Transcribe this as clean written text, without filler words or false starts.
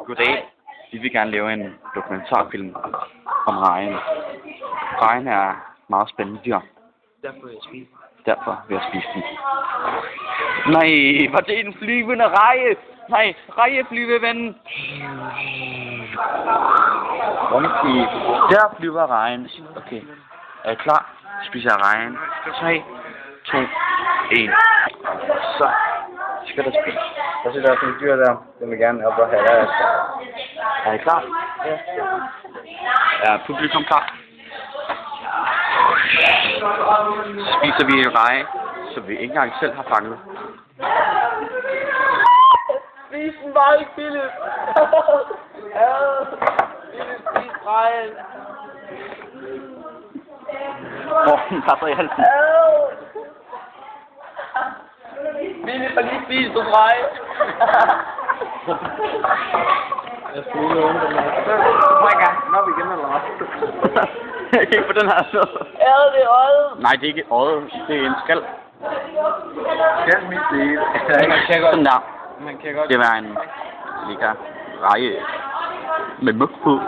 Goddag. Vi vil gerne lave en dokumentarfilm om rejen. Rejen er meget spændende dyr. Derfor vil jeg spise den. Nej, var det en flyvende reje? Nej, rejeflyveven. Rumskib. Der flyver rejen. Okay. Er I klar? Spiser jeg rejen. 3, 2, 1. Så skal der spise. Der sidder også en dyr der. Den vil gerne op og have der. Er I klar? Ja. Er publikum klar? Spiser vi en reje, som vi ikke engang selv har fanget. Spis den bare ikke, Philip. Philip, spis rejen. Den passer i halsen. Philip har lige spist en reje. Jeg skal lige låne den her. Prøv en gang. Nå, vi igen eller hvad? Ikke på den her så. Det er øjet. Nej, det er ikke et øje. Det er en skal. Skal mit liv. Sådan der. Man kan godt. Det var en lille reje med mug på.